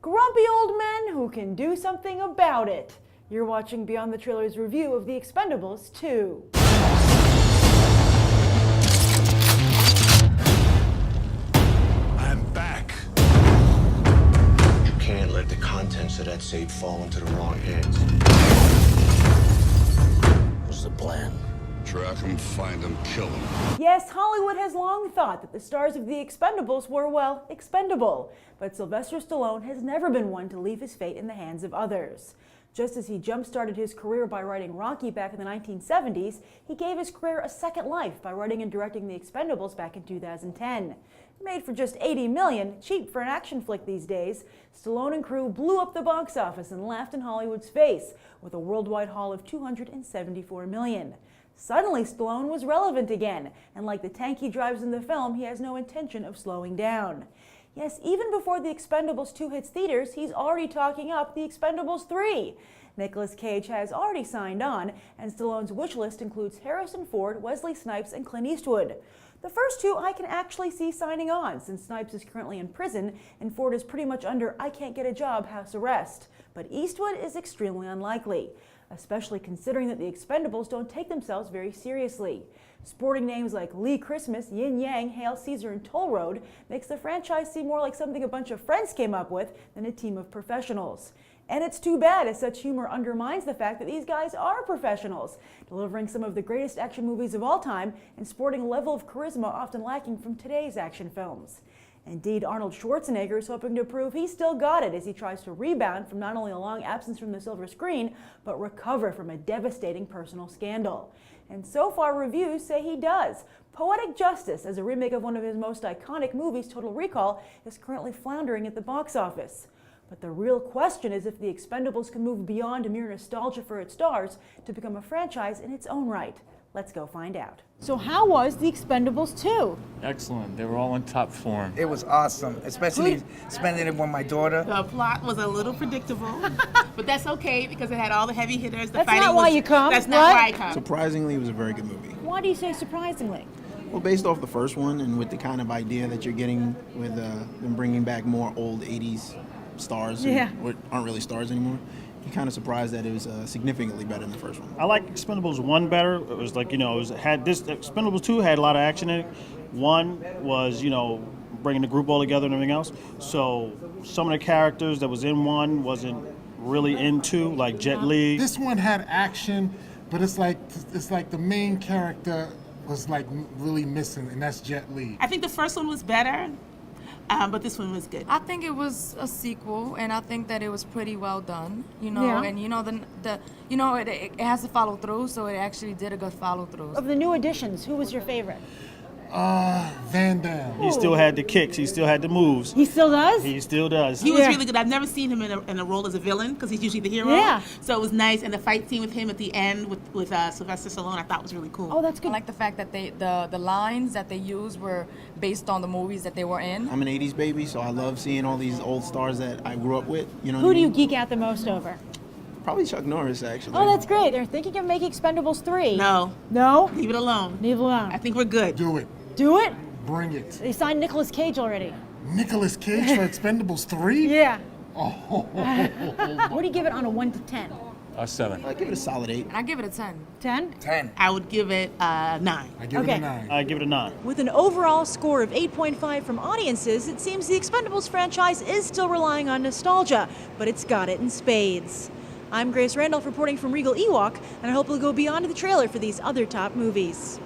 grumpy old men who can do something about it. You're watching Beyond the Trailers review of The Expendables 2. I'm back. You can't let the contents of that safe fall into the wrong hands. What's the plan? Track him, find him, kill him. Yes, Hollywood has long thought that the stars of The Expendables were, well, expendable. But Sylvester Stallone has never been one to leave his fate in the hands of others. Just as he jump-started his career by writing Rocky back in the 1970s, he gave his career a second life by writing and directing The Expendables back in 2010. Made for just $80 million, cheap for an action flick these days, Stallone and crew blew up the box office and laughed in Hollywood's face with a worldwide haul of $274 million. Suddenly, Stallone was relevant again, and like the tank he drives in the film, he has no intention of slowing down. Yes, even before The Expendables 2 hits theaters, he's already talking up The Expendables 3. Nicolas Cage has already signed on, and Stallone's wish list includes Harrison Ford, Wesley Snipes, and Clint Eastwood. The first two I can actually see signing on, since Snipes is currently in prison and Ford is pretty much under I can't get a job house arrest. But Eastwood is extremely unlikely, especially considering that the Expendables don't take themselves very seriously. Sporting names like Lee Christmas, Yin Yang, Hail Caesar, and Toll Road makes the franchise seem more like something a bunch of friends came up with than a team of professionals. And it's too bad, as such humor undermines the fact that these guys are professionals, delivering some of the greatest action movies of all time and sporting a level of charisma often lacking from today's action films. Indeed, Arnold Schwarzenegger is hoping to prove he's still got it as he tries to rebound from not only a long absence from the silver screen, but recover from a devastating personal scandal. And so far, reviews say he does. Poetic Justice, as a remake of one of his most iconic movies, Total Recall, is currently floundering at the box office. But the real question is if The Expendables can move beyond mere nostalgia for its stars to become a franchise in its own right. Let's go find out. So how was The Expendables 2? Excellent. They were all in top form. It was awesome, especially spending it with my daughter. The plot was a little predictable, but that's okay because it had all the heavy hitters. That's not why you come. That's not why I come. Surprisingly, it was a very good movie. Why do you say surprisingly? Well, based off the first one and with the kind of idea that you're getting with them bringing back more old 80s stars who aren't really stars anymore, you're kind of surprised that it was significantly better than the first one. I like Expendables 1 better. It was like, Expendables 2 had a lot of action in it. 1 was, bringing the group all together and everything else. So some of the characters that was in 1 wasn't really into, like Jet Li. This one had action, but it's like the main character was like really missing, and that's Jet Li. I think the first one was better, but this one was good. I think it was a sequel, and I think that it was pretty well done. And it has to follow through, so it actually did a good follow through. Of the new additions, who was your favorite? Van Damme. He still had the kicks. He still had the moves. He still does? He still does. He was really good. I've never seen him in a role as a villain because he's usually the hero. Yeah. So it was nice, and the fight scene with him at the end with Sylvester Stallone, I thought was really cool. Oh, that's good. I like the fact that the lines that they used were based on the movies that they were in. I'm an 80s baby, so I love seeing all these old stars that I grew up with. Who do you geek out the most over? Probably Chuck Norris, actually. Oh, that's great. They're thinking of making Expendables 3. No. No? Leave it alone. Leave it alone. I think we're good. Do it. Do it? Bring it. They signed Nicolas Cage already. Nicolas Cage for Expendables 3? Yeah. Oh. What do you give it on a 1 to 10? A 7. I give it a solid 8. I give it a 10. 10? 10. I would give it a 9. I give it a 9. I give it a 9. With an overall score of 8.5 from audiences, it seems the Expendables franchise is still relying on nostalgia, but it's got it in spades. I'm Grace Randolph reporting from Regal Ewok, and I hope we'll go beyond the trailer for these other top movies.